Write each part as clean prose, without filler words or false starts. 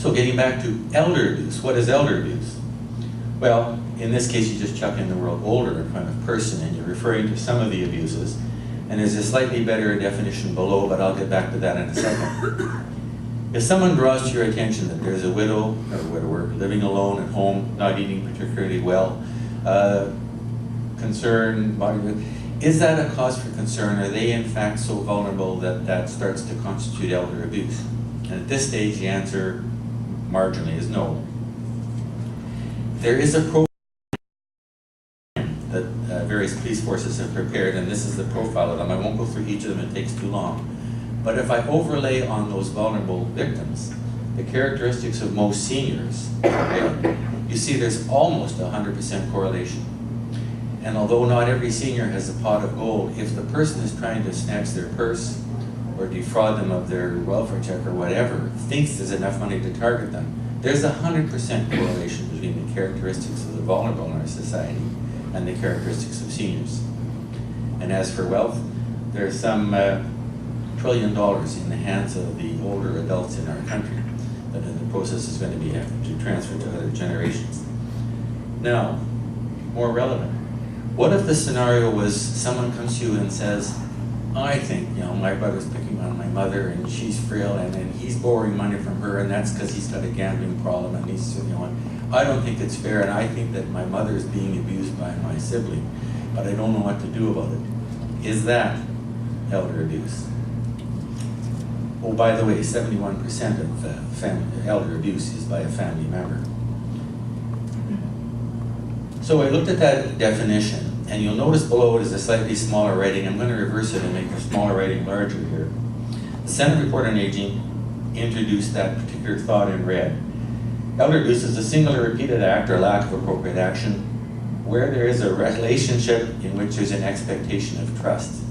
So getting back to elder abuse, what is elder abuse? Well, in this case, you just chuck in the word older in front of person and you're referring to some of the abuses. And there's a slightly better definition below, but I'll get back to that in a second. If someone draws to your attention that there's a widow or widower living alone at home, not eating particularly well, concern, is that a cause for concern? Are they in fact so vulnerable that that starts to constitute elder abuse? And at this stage, the answer marginally is no. There is a profile that various police forces have prepared, and this is the profile of them. I won't go through each of them, it takes too long. But if I overlay on those vulnerable victims the characteristics of most seniors, okay, you see there's almost 100% correlation. And although not every senior has a pot of gold, if the person is trying to snatch their purse or defraud them of their welfare check or whatever, thinks there's enough money to target them, there's 100% correlation between the characteristics of the vulnerable in our society and the characteristics of seniors. And as for wealth, there's some $1 trillion in the hands of the older adults in our country that in the process is going to be to transfer to other generations. Now, more relevant, what if the scenario was someone comes to you and says, I think, my brother's picking on my mother and she's frail and he's borrowing money from her and that's because he's got a gambling problem and he's, I don't think it's fair and I think that my mother is being abused by my sibling, but I don't know what to do about it. Is that elder abuse? Oh, by the way, 71% of elder abuse is by a family member. So I looked at that definition, and you'll notice below it is a slightly smaller writing. I'm going to reverse it and make the smaller writing larger here. The Senate Report on Aging introduced that particular thought in red. Elder abuse is a singular repeated act or lack of appropriate action where there is a relationship in which there's an expectation of trust.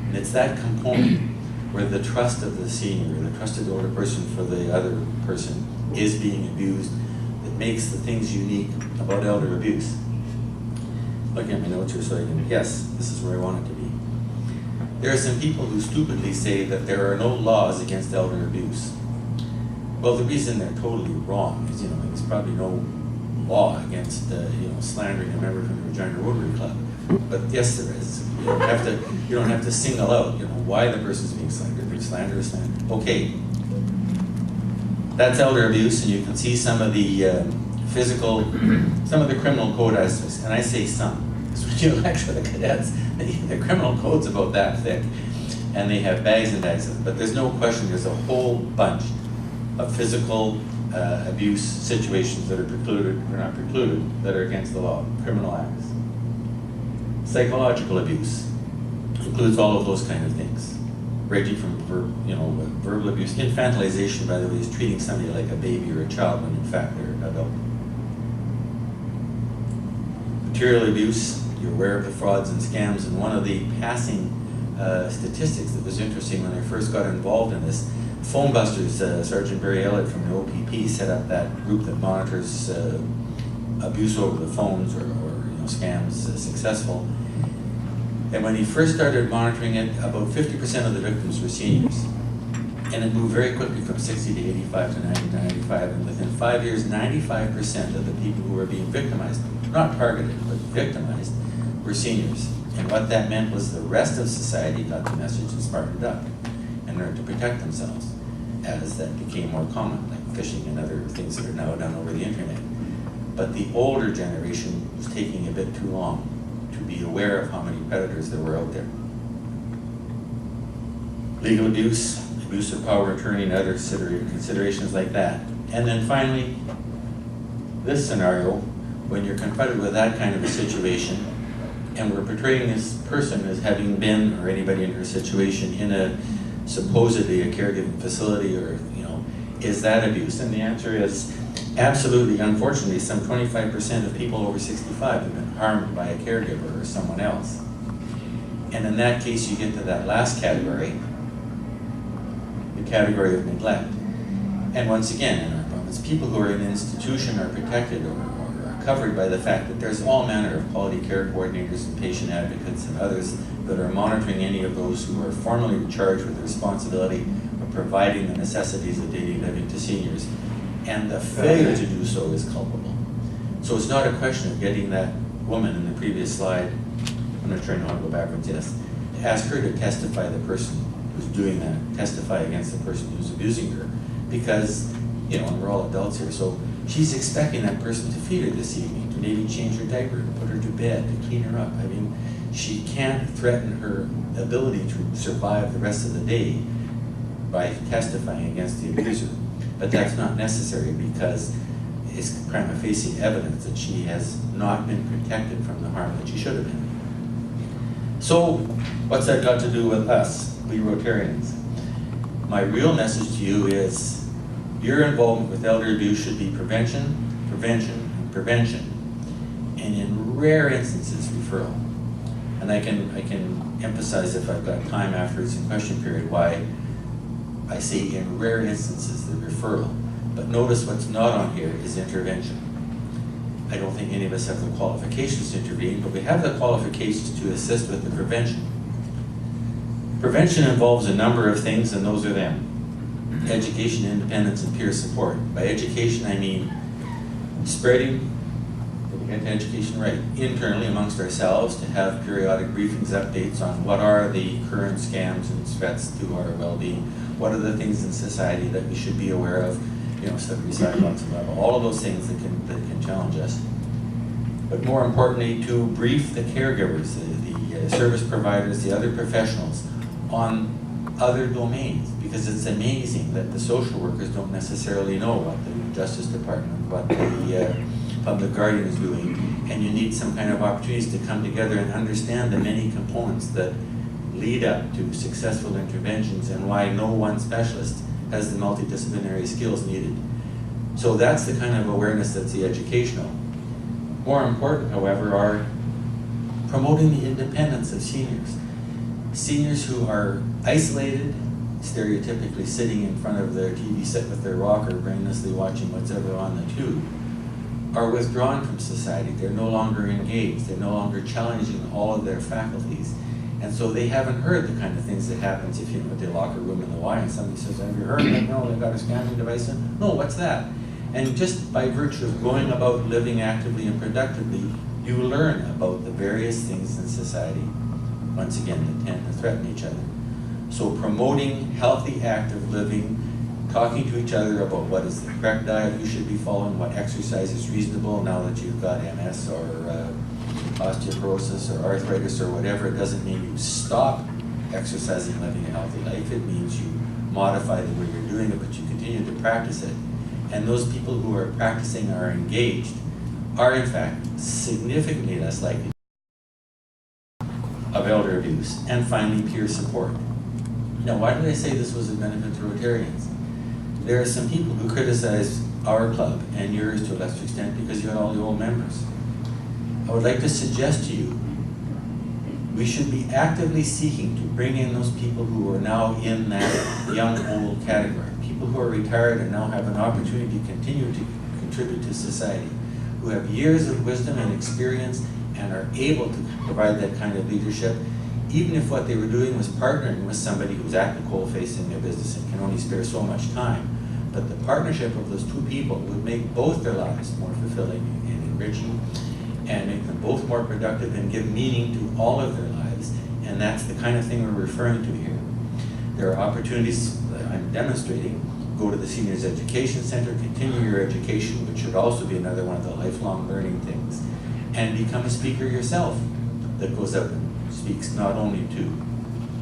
And it's that component where the trust of the senior, the trust of the older person for the other person is being abused that makes the things unique about elder abuse. Looking at my notes here so I can, yes, this is where I want it to be. There are some people who stupidly say that there are no laws against elder abuse. Well, the reason they're totally wrong is, there's probably no law against, slandering a member from the Regina Rotary Club. But yes, there is. You don't have to single out, why the person's being slandered. There's slander is slander. Okay, that's elder abuse, and you can see some of the some of the criminal code aspects, and I say some. Because when you lecture the cadets, the criminal code's about that thick, and they have bags and bags of it. But there's no question there's a whole bunch of physical abuse situations that are precluded or not precluded that are against the law, criminal acts. Psychological abuse includes all of those kind of things, ranging from verbal abuse. Infantilization, by the way, is treating somebody like a baby or a child when in fact they're an adult. Material abuse, you're aware of the frauds and scams, and one of the passing statistics that was interesting when I first got involved in this, Phone Busters, Sergeant Barry Elliott from the OPP set up that group that monitors abuse over the phones or scams successful. And when he first started monitoring it, about 50% of the victims were seniors. And it moved very quickly from 60 to 85 to 90 to 95. And within 5 years, 95% of the people who were being victimized, not targeted, but victimized, were seniors. And what that meant was the rest of society got the message and smartened up and learned to protect themselves as that became more common, like phishing and other things that are now done over the internet. But the older generation was taking a bit too long to be aware of how many predators there were out there. Legal abuse, abuse of power of attorney, and other considerations like that. And then finally, this scenario, when you're confronted with that kind of a situation, and we're portraying this person as having been, or anybody in her situation, in a supposedly a caregiving facility, or is that abuse? And the answer is absolutely. Unfortunately, some 25% of people over 65 have been harmed by a caregiver or someone else. And in that case, you get to that last category, the category of neglect. And once again, in our province, people who are in an institution are protected or are covered by the fact that there's all manner of quality care coordinators and patient advocates and others that are monitoring any of those who are formally charged with the responsibility of providing the necessities of daily living to seniors. and the failure to do so is culpable. So it's not a question of getting that woman in the previous slide, I'm not sure I know how to go backwards, yes, ask her to testify the person who's doing that, testify against the person who's abusing her, because, you know, and we're all adults here, so she's expecting that person to feed her this evening, to maybe change her diaper, to put her to bed, to clean her up. I mean, she can't threaten her ability to survive the rest of the day by testifying against the abuser. But that's not necessary because it's prima facie evidence that she has not been protected from the harm that she should have been. So, what's that got to do with us, we Rotarians? My real message to you is your involvement with elder abuse should be prevention, prevention, and prevention, and in rare instances, referral. And I can emphasize, if I've got time afterwards in question period, why I say in rare instances the referral. But notice what's not on here is intervention. I don't think any of us have the qualifications to intervene, but we have the qualifications to assist with the prevention. Prevention involves a number of things, and those are them. Education, independence, and peer support. By education, I mean spreading, did we get to education right, internally amongst ourselves, to have periodic briefings, updates on what are the current scams and threats to our well-being, what are the things in society that we should be aware of, you know, slippery sidewalks and level, all of those things that can challenge us. But more importantly, to brief the caregivers, the service providers, the other professionals on other domains, because it's amazing that the social workers don't necessarily know what the Justice Department, what the Public Guardian is doing, and you need some kind of opportunities to come together and understand the many components that lead up to successful interventions and why no one specialist has the multidisciplinary skills needed. So that's the kind of awareness that's the educational. More important, however, are promoting the independence of seniors. Seniors who are isolated, stereotypically sitting in front of their TV set with their rocker, brainlessly watching what's ever on the tube, are withdrawn from society. They're no longer engaged. They're no longer challenging all of their faculties. And so they haven't heard the kind of things that happens if you're at the locker room in the Y and somebody says, have you heard that? No, they've got a scanning device in. No, what's that? And just by virtue of going about living actively and productively, you learn about the various things in society, once again, that tend to threaten each other. So promoting healthy, active living, talking to each other about what is the correct diet you should be following, what exercise is reasonable now that you've got MS or osteoporosis or arthritis or whatever. It doesn't mean you stop exercising, living a healthy life. It means you modify the way you're doing it, but you continue to practice it. And those people who are practicing are engaged are in fact significantly less likely of elder abuse. And finally, peer support. Now, why did I say this was a benefit to Rotarians? There are some people who criticize our club and yours to a lesser extent because you had all the old members. I would like to suggest to you, we should be actively seeking to bring in those people who are now in that young old category, people who are retired and now have an opportunity to continue to contribute to society, who have years of wisdom and experience and are able to provide that kind of leadership, even if what they were doing was partnering with somebody who's at the coalface in their business and can only spare so much time. But the partnership of those two people would make both their lives more fulfilling and enriching, and make them both more productive and give meaning to all of their lives. And that's the kind of thing we're referring to here. There are opportunities that I'm demonstrating. Go to the Seniors Education Center, continue your education, which should also be another one of the lifelong learning things, and become a speaker yourself that goes out and speaks not only to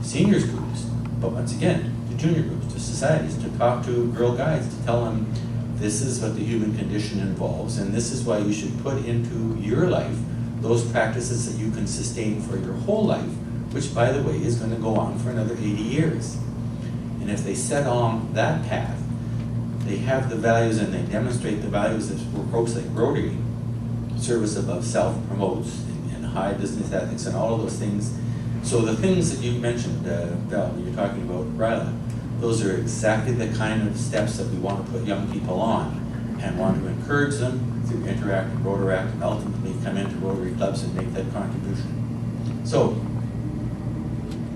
seniors groups, but once again, to junior groups, to societies, to talk to Girl Guides, to tell them this is what the human condition involves, and this is why you should put into your life those practices that you can sustain for your whole life, which, by the way, is going to go on for another 80 years. And if they set on that path, they have the values and they demonstrate the values that folks like Rotary, service above self, promotes, and high business ethics, and all of those things. So the things that you mentioned, Val, when you're talking about Ryla, those are exactly the kind of steps that we want to put young people on and want to encourage them through Interact and Rotaract and ultimately come into Rotary clubs and make that contribution. So